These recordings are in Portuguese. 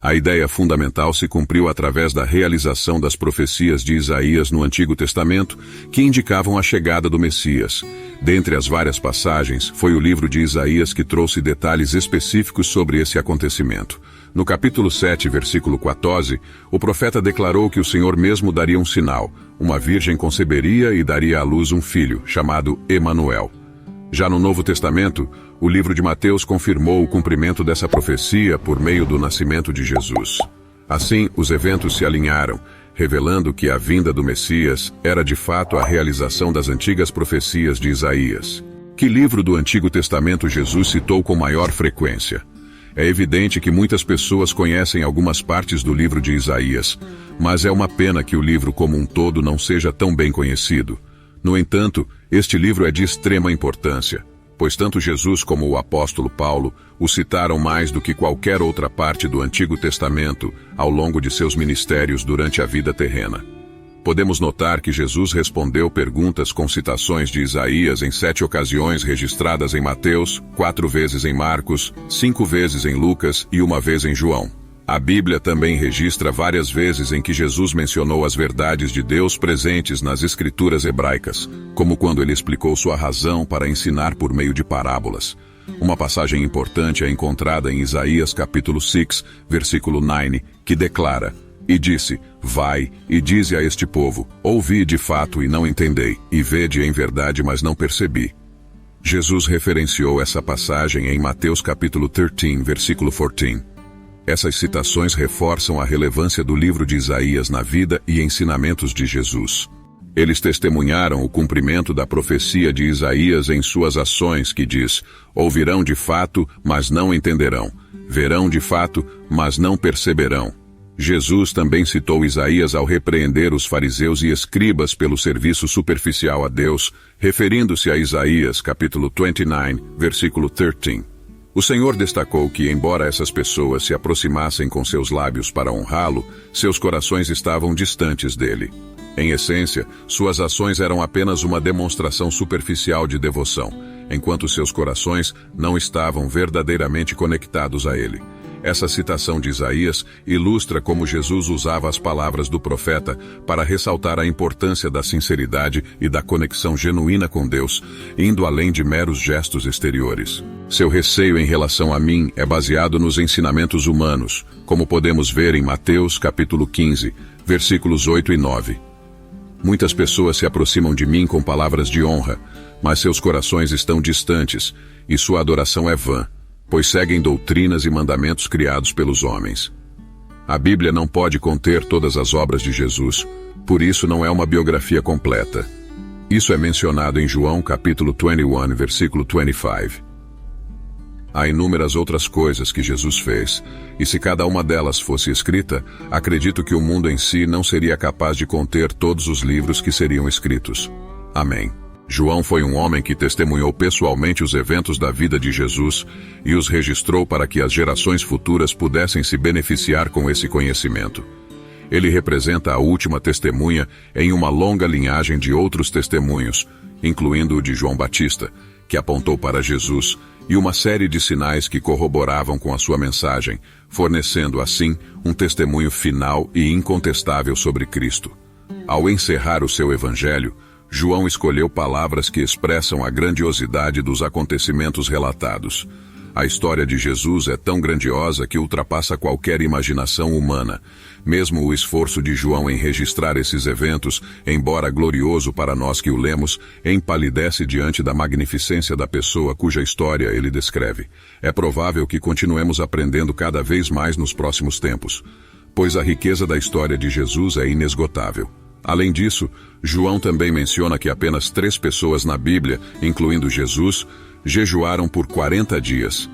A ideia fundamental se cumpriu através da realização das profecias de Isaías no Antigo Testamento, que indicavam a chegada do Messias. Dentre as várias passagens, foi o livro de Isaías que trouxe detalhes específicos sobre esse acontecimento. No capítulo 7, versículo 14, o profeta declarou que o Senhor mesmo daria um sinal. Uma virgem conceberia e daria à luz um filho, chamado Emanuel. Já no Novo Testamento, o livro de Mateus confirmou o cumprimento dessa profecia por meio do nascimento de Jesus. Assim, os eventos se alinharam, revelando que a vinda do Messias era de fato a realização das antigas profecias de Isaías. Que livro do Antigo Testamento Jesus citou com maior frequência? É evidente que muitas pessoas conhecem algumas partes do livro de Isaías, mas é uma pena que o livro como um todo não seja tão bem conhecido. No entanto, este livro é de extrema importância, pois tanto Jesus como o apóstolo Paulo o citaram mais do que qualquer outra parte do Antigo Testamento ao longo de seus ministérios durante a vida terrena. Podemos notar que Jesus respondeu perguntas com citações de Isaías em 7 ocasiões registradas em Mateus, 4 vezes em Marcos, 5 vezes em Lucas e 1 vez em João. A Bíblia também registra várias vezes em que Jesus mencionou as verdades de Deus presentes nas escrituras hebraicas, como quando ele explicou sua razão para ensinar por meio de parábolas. Uma passagem importante é encontrada em Isaías capítulo 6, versículo 9, que declara: "E disse, vai, e dize a este povo, ouvi de fato e não entendei, e vede em verdade, mas não percebi." Jesus referenciou essa passagem em Mateus capítulo 13, versículo 14. Essas citações reforçam a relevância do livro de Isaías na vida e ensinamentos de Jesus. Eles testemunharam o cumprimento da profecia de Isaías em suas ações, que diz: ouvirão de fato, mas não entenderão, verão de fato, mas não perceberão. Jesus também citou Isaías ao repreender os fariseus e escribas pelo serviço superficial a Deus, referindo-se a Isaías capítulo 29, versículo 13. O Senhor destacou que, embora essas pessoas se aproximassem com seus lábios para honrá-lo, seus corações estavam distantes dele. Em essência, suas ações eram apenas uma demonstração superficial de devoção, enquanto seus corações não estavam verdadeiramente conectados a ele. Essa citação de Isaías ilustra como Jesus usava as palavras do profeta para ressaltar a importância da sinceridade e da conexão genuína com Deus, indo além de meros gestos exteriores. Seu receio em relação a mim é baseado nos ensinamentos humanos, como podemos ver em Mateus capítulo 15, versículos 8 e 9. Muitas pessoas se aproximam de mim com palavras de honra, mas seus corações estão distantes, e sua adoração é vã, pois seguem doutrinas e mandamentos criados pelos homens. A Bíblia não pode conter todas as obras de Jesus, por isso não é uma biografia completa. Isso é mencionado em João capítulo 21, versículo 25. Há inúmeras outras coisas que Jesus fez, e se cada uma delas fosse escrita, acredito que o mundo em si não seria capaz de conter todos os livros que seriam escritos. Amém. João foi um homem que testemunhou pessoalmente os eventos da vida de Jesus e os registrou para que as gerações futuras pudessem se beneficiar com esse conhecimento. Ele representa a última testemunha em uma longa linhagem de outros testemunhos, incluindo o de João Batista, que apontou para Jesus, e uma série de sinais que corroboravam com a sua mensagem, fornecendo assim um testemunho final e incontestável sobre Cristo. Ao encerrar o seu evangelho, João escolheu palavras que expressam a grandiosidade dos acontecimentos relatados. A história de Jesus é tão grandiosa que ultrapassa qualquer imaginação humana. Mesmo o esforço de João em registrar esses eventos, embora glorioso para nós que o lemos, empalidece diante da magnificência da pessoa cuja história ele descreve. É provável que continuemos aprendendo cada vez mais nos próximos tempos, pois a riqueza da história de Jesus é inesgotável. Além disso, João também menciona que apenas 3 pessoas na Bíblia, incluindo Jesus, jejuaram por 40 dias.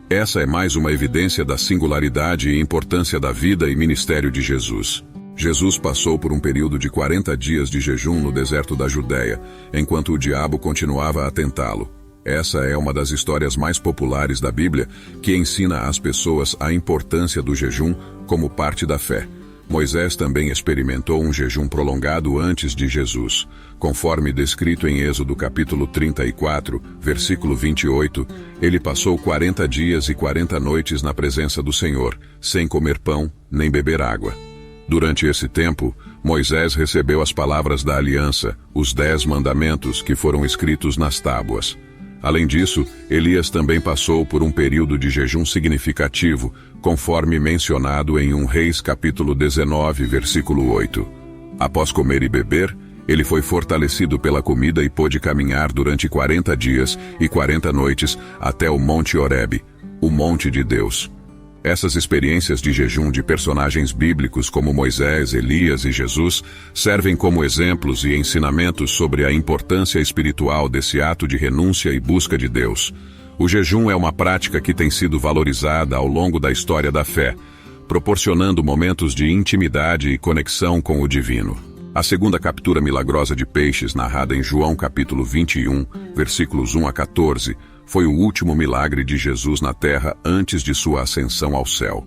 Essa é mais uma evidência da singularidade e importância da vida e ministério de Jesus. Jesus passou por um período de 40 dias de jejum no deserto da Judéia, enquanto o diabo continuava a tentá-lo. Essa é uma das histórias mais populares da Bíblia, que ensina às pessoas a importância do jejum como parte da fé. Moisés também experimentou um jejum prolongado antes de Jesus. Conforme descrito em Êxodo capítulo 34, versículo 28, ele passou 40 dias e 40 noites na presença do Senhor, sem comer pão, nem beber água. Durante esse tempo, Moisés recebeu as palavras da aliança, os 10 mandamentos que foram escritos nas tábuas. Além disso, Elias também passou por um período de jejum significativo, conforme mencionado em 1 Reis capítulo 19, versículo 8. Após comer e beber, ele foi fortalecido pela comida e pôde caminhar durante 40 dias e 40 noites até o Monte Horebe, o Monte de Deus. Essas experiências de jejum de personagens bíblicos como Moisés, Elias e Jesus servem como exemplos e ensinamentos sobre a importância espiritual desse ato de renúncia e busca de Deus. O jejum é uma prática que tem sido valorizada ao longo da história da fé, proporcionando momentos de intimidade e conexão com o divino. A segunda captura milagrosa de peixes, narrada em João capítulo 21, versículos 1 a 14, foi o último milagre de Jesus na terra antes de sua ascensão ao céu.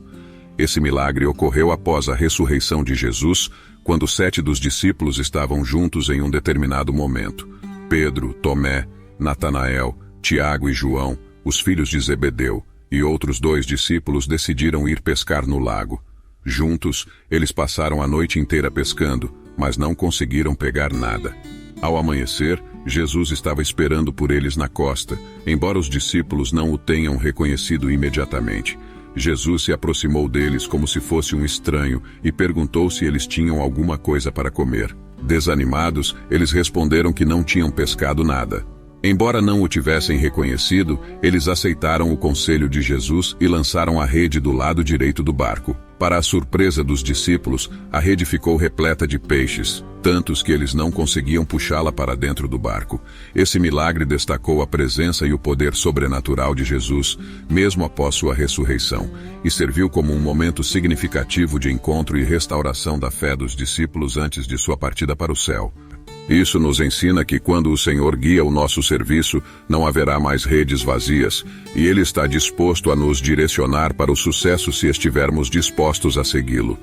Esse milagre ocorreu após a ressurreição de Jesus, quando 7 dos discípulos estavam juntos em um determinado momento. Pedro, Tomé, Natanael, Tiago e João, os filhos de Zebedeu, e outros 2 discípulos decidiram ir pescar no lago. Juntos, eles passaram a noite inteira pescando, mas não conseguiram pegar nada. Ao amanhecer, Jesus estava esperando por eles na costa, embora os discípulos não o tenham reconhecido imediatamente. Jesus se aproximou deles como se fosse um estranho e perguntou se eles tinham alguma coisa para comer. Desanimados, eles responderam que não tinham pescado nada. Embora não o tivessem reconhecido, eles aceitaram o conselho de Jesus e lançaram a rede do lado direito do barco. Para a surpresa dos discípulos, a rede ficou repleta de peixes, tantos que eles não conseguiam puxá-la para dentro do barco. Esse milagre destacou a presença e o poder sobrenatural de Jesus, mesmo após sua ressurreição, e serviu como um momento significativo de encontro e restauração da fé dos discípulos antes de sua partida para o céu. Isso nos ensina que quando o Senhor guia o nosso serviço, não haverá mais redes vazias, e Ele está disposto a nos direcionar para o sucesso se estivermos dispostos a segui-lo.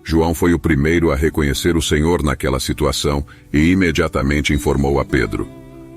João foi o primeiro a reconhecer o Senhor naquela situação e imediatamente informou a Pedro.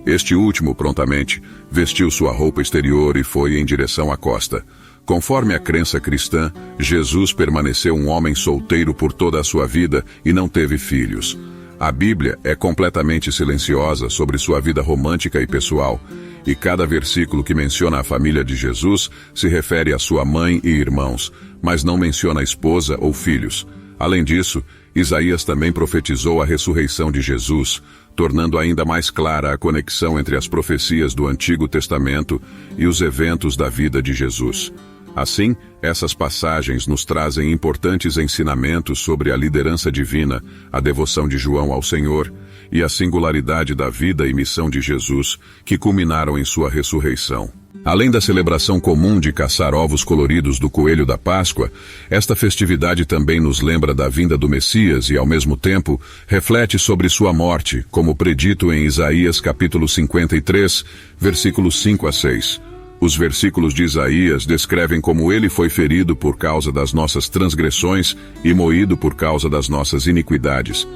Este último, prontamente, vestiu sua roupa exterior e foi em direção à costa. Conforme a crença cristã, Jesus permaneceu um homem solteiro por toda a sua vida e não teve filhos. A Bíblia é completamente silenciosa sobre sua vida romântica e pessoal, e cada versículo que menciona a família de Jesus se refere a sua mãe e irmãos, mas não menciona esposa ou filhos. Além disso, Isaías também profetizou a ressurreição de Jesus, tornando ainda mais clara a conexão entre as profecias do Antigo Testamento e os eventos da vida de Jesus. Assim, essas passagens nos trazem importantes ensinamentos sobre a liderança divina, a devoção de João ao Senhor e a singularidade da vida e missão de Jesus, que culminaram em sua ressurreição. Além da celebração comum de caçar ovos coloridos do coelho da Páscoa, esta festividade também nos lembra da vinda do Messias e, ao mesmo tempo, reflete sobre sua morte, como predito em Isaías capítulo 53, versículos 5 a 6. Os versículos de Isaías descrevem como ele foi ferido por causa das nossas transgressões e moído por causa das nossas iniquidades.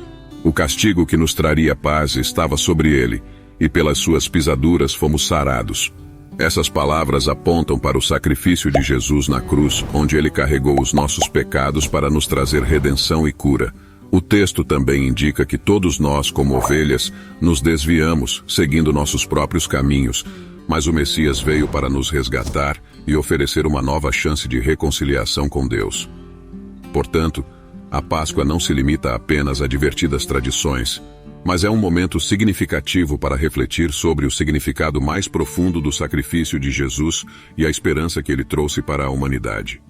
O castigo que nos traria paz estava sobre ele, e pelas suas pisaduras fomos sarados. Essas palavras apontam para o sacrifício de Jesus na cruz, onde ele carregou os nossos pecados para nos trazer redenção e cura. O texto também indica que todos nós, como ovelhas, nos desviamos, seguindo nossos próprios caminhos, mas o Messias veio para nos resgatar e oferecer uma nova chance de reconciliação com Deus. Portanto, a Páscoa não se limita apenas a divertidas tradições, mas é um momento significativo para refletir sobre o significado mais profundo do sacrifício de Jesus e a esperança que ele trouxe para a humanidade.